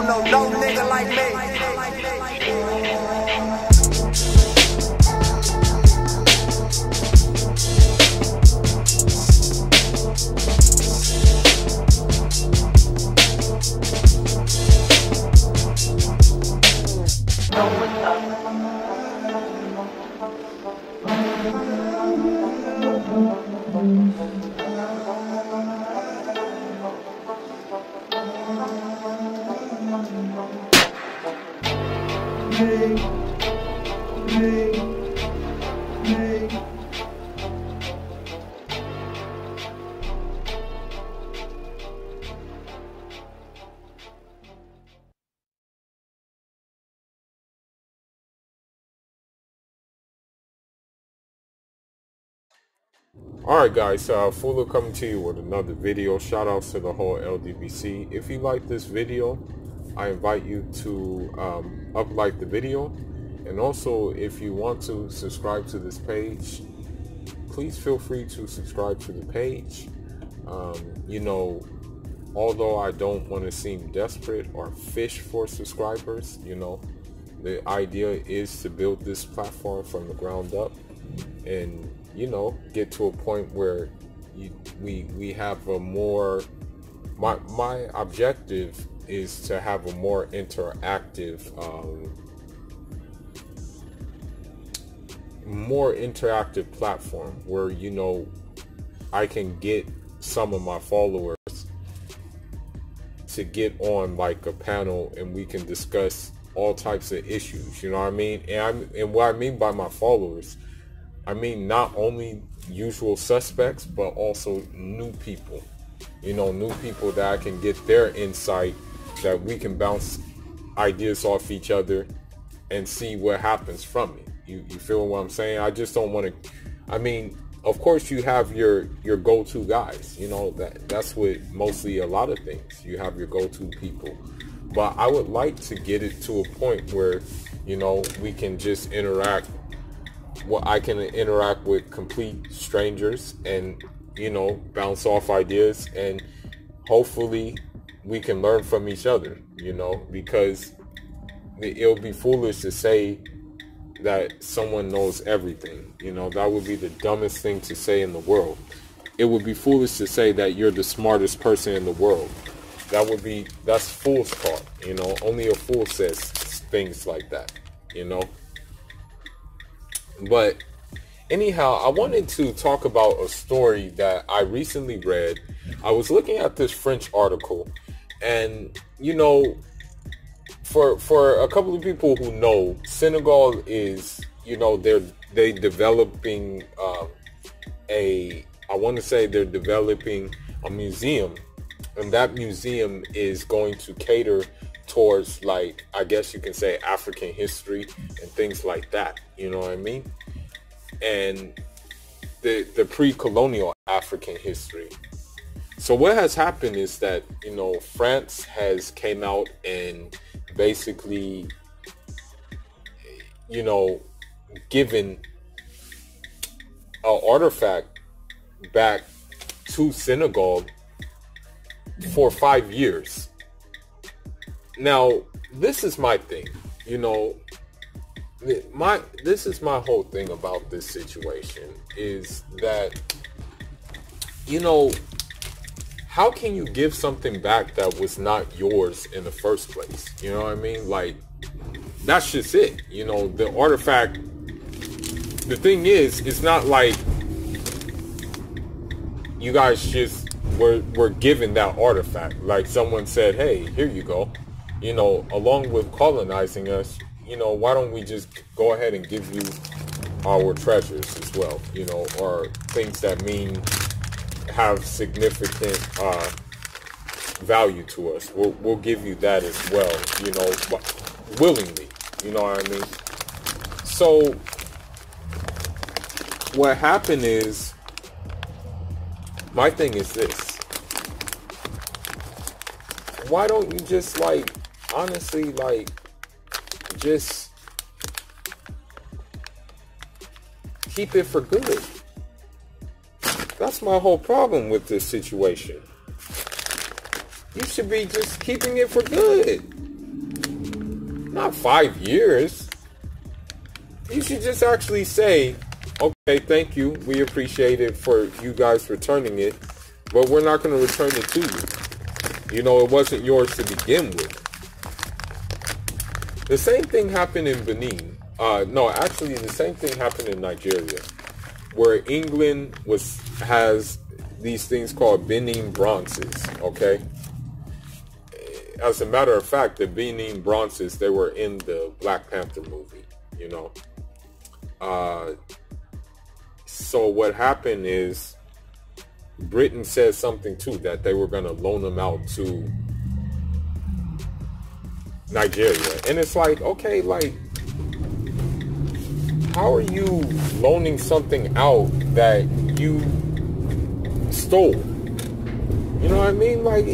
don't know no nigga like me. Alright guys, Fuller coming to you with another video. Shout outs to the whole LDBC. If you like this video, I invite you to like the video, and also if you want to subscribe to this page, please feel free to subscribe to the page. You know, although I don't want to seem desperate or fish for subscribers, you know, the idea is to build this platform from the ground up and, you know, get to a point where we have a more, my objective is to have a more interactive platform where, you know, I can get some of my followers to get on like a panel and we can discuss all types of issues, you know what I mean? And what I mean by my followers, I mean not only usual suspects, but also new people. You know, new people that I can get their insight, that we can bounce ideas off each other and see what happens from it. You feel what I'm saying? I just don't want to, I mean, of course you have your go-to guys, you know, that's what mostly a lot of things, you have your go-to people. But I would like to get it to a point where, you know, we can just interact. Well, I can interact with complete strangers and, you know, bounce off ideas, and hopefully we can learn from each other, you know, because it'll be foolish to say that someone knows everything. You know, that would be the dumbest thing to say in the world. It would be foolish to say that you're the smartest person in the world. That's fool's talk, you know. Only a fool says things like that, you know. But anyhow, I wanted to talk about a story that I recently read. I was looking at this French article, and, you know, for a couple of people who know, Senegal is, you know, they developing they're developing a museum, and that museum is going to cater towards, like, I guess you can say African history and things like that, you know what I mean? And the pre-colonial African history. So what has happened is that, you know, France has came out and basically, you know, given an artifact back to Senegal for 5 years. Now, this is my thing, you know, this is my whole thing about this situation is that, you know, how can you give something back that was not yours in the first place? You know what I mean? Like, that's just it. You know, the artifact, the thing is, it's not like you guys just were given that artifact. Like someone said, hey, here you go. You know, along with colonizing us, you know, why don't we just go ahead and give you our treasures as well, you know, or things that have significant value to us. We'll give you that as well, you know, willingly, you know what I mean? So what happened is, my thing is this: why don't you just, like, honestly, like, just keep it for good? That's my whole problem with this situation. You should be just keeping it for good. Not 5 years. You should just actually say, okay, thank you. We appreciate it for you guys returning it, but we're not going to return it to you. You know, it wasn't yours to begin with. The same thing happened in Benin. No, actually, the same thing happened in Nigeria, where England has these things called Benin bronzes, okay? As a matter of fact, the Benin bronzes, they were in the Black Panther movie, you know? So what happened is Britain said something too, that they were going to loan them out to Nigeria. And it's like, okay, like, how are you loaning something out that you stole? You know what I mean? Like,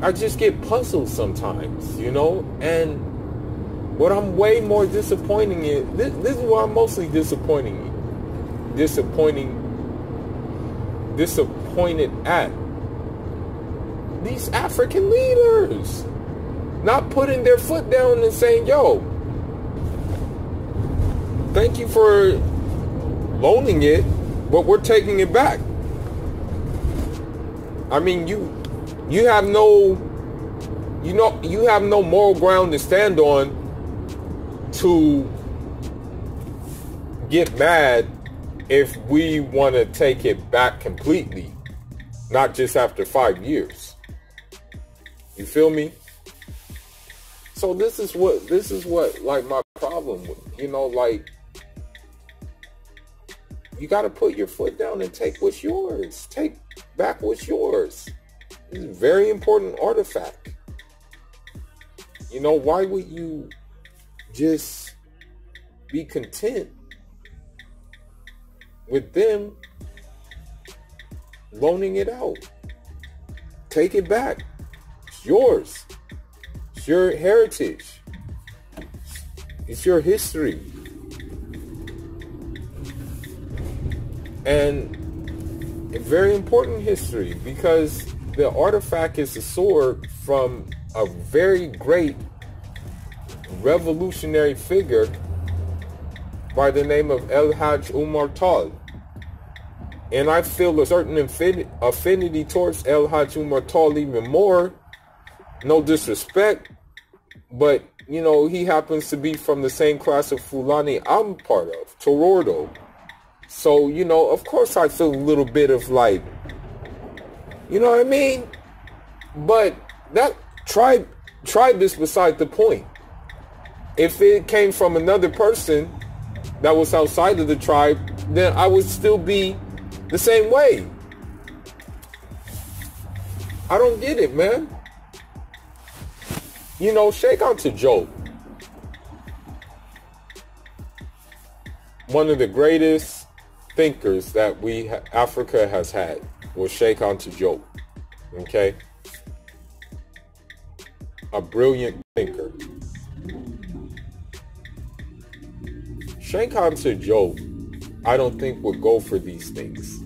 I just get puzzled sometimes, you know? And what I'm way more disappointing is, this is what I'm mostly disappointed at. These African leaders not putting their foot down and saying, yo, thank you for loaning it, but we're taking it back. I mean, you have no moral ground to stand on to get mad if we want to take it back completely, not just after 5 years. You feel me? So this is what like my problem with, you know, like, you got to put your foot down and take what's yours. Take back what's yours. It's a very important artifact. You know, why would you just be content with them loaning it out? Take it back. It's yours. It's your heritage. It's your history. And a very important history, because the artifact is a sword from a very great revolutionary figure by the name of El Hajj Umar Tal. And I feel a certain affinity towards El Hajj Umar Tal even more. No disrespect, but, you know, he happens to be from the same class of Fulani I'm part of, Torordo. So, you know, of course I feel a little bit of like, you know what I mean? But that tribe is beside the point. If it came from another person that was outside of the tribe, then I would still be the same way. I don't get it, man. You know, shake out to Job. One of the greatest thinkers that Africa has had was Sheikh Anta Diop. Okay? A brilliant thinker. Sheikh Anta Diop, I don't think would go for these things.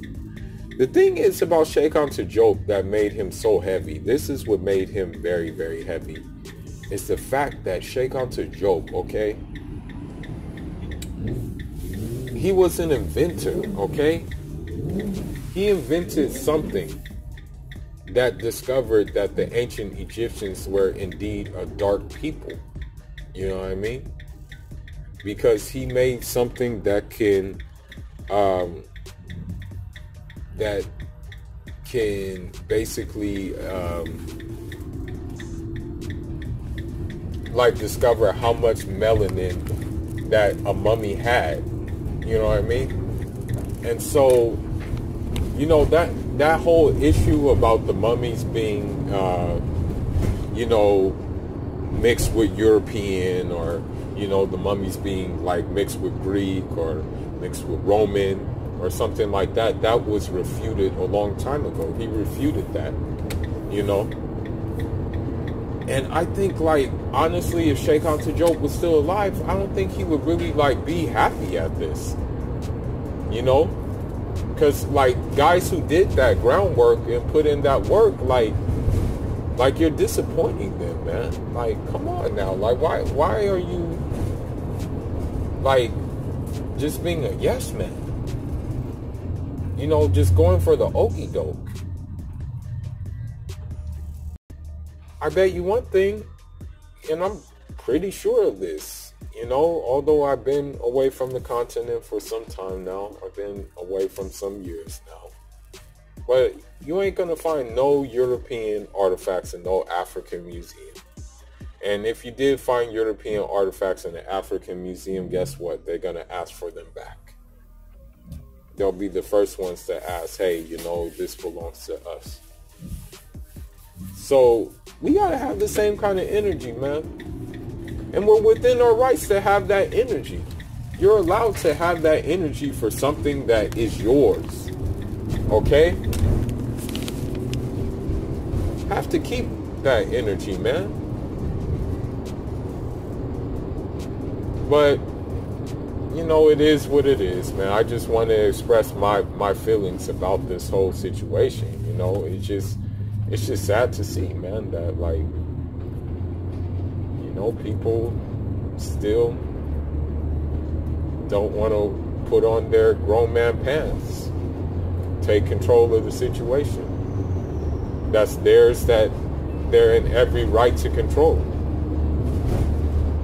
The thing is about Sheikh Anta Diop that made him so heavy. This is what made him very, very heavy. It's the fact that Sheikh Anta Diop, okay? He was an inventor, okay? He invented something that discovered that the ancient Egyptians were indeed a dark people. You know what I mean? Because he made something that can basically like discover how much melanin that a mummy had. You know what I mean? And so, you know, that whole issue about the mummies being, you know, mixed with European, or, you know, the mummies being like mixed with Greek or mixed with Roman or something like that, that was refuted a long time ago. He refuted that, you know. And I think, like, honestly, if Sheikh Anta Diop was still alive, I don't think he would really, like, be happy at this. You know? Because, like, guys who did that groundwork and put in that work, like, Like, you're disappointing them, man. Like, come on now. Like, why are you, like, just being a yes man? You know, just going for the okie doke. I bet you one thing, and I'm pretty sure of this, you know, although I've been away from the continent for some time now, I've been away from some years now, but you ain't gonna find no European artifacts in no African museum. And if you did find European artifacts in an African museum, guess what? They're gonna ask for them back. They'll be the first ones to ask, hey, you know, this belongs to us. So we gotta have the same kind of energy, man. And we're within our rights to have that energy. You're allowed to have that energy for something that is yours. Okay? Have to keep that energy, man. But, you know, it is what it is, man. I just want to express my feelings about this whole situation. You know, it's just sad to see, man, that, like, you know, people still don't want to put on their grown man pants, take control of the situation. That's theirs, that they're in every right to control.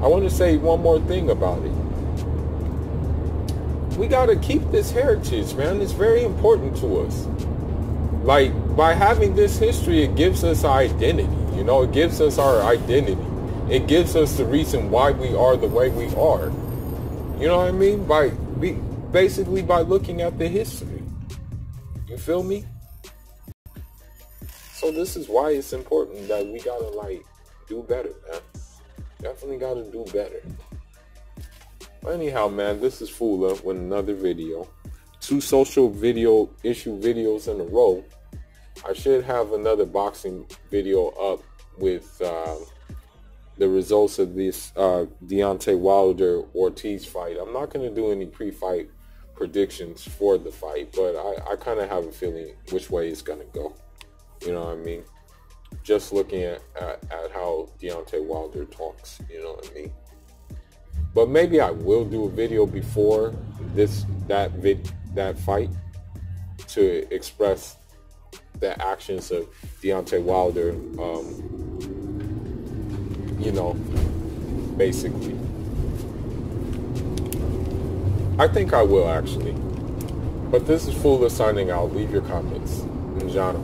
I want to say one more thing about it. We got to keep this heritage, man. It's very important to us. Like, by having this history, it gives us identity. You know, it gives us our identity. It gives us the reason why we are the way we are. You know what I mean? Basically by looking at the history. You feel me? So this is why it's important that we gotta, like, do better, man. Definitely gotta do better. But anyhow, man, this is Fula with another video. 2 social video issue videos in a row. I should have another boxing video up with the results of this Deontay Wilder-Ortiz fight. I'm not going to do any pre-fight predictions for the fight, but I kind of have a feeling which way it's going to go. You know what I mean? Just looking at how Deontay Wilder talks, you know what I mean? But maybe I will do a video before that fight to express the actions of Deontay Wilder, you know, basically. I think I will, actually. But this is Fula signing out. Leave your comments. Njano.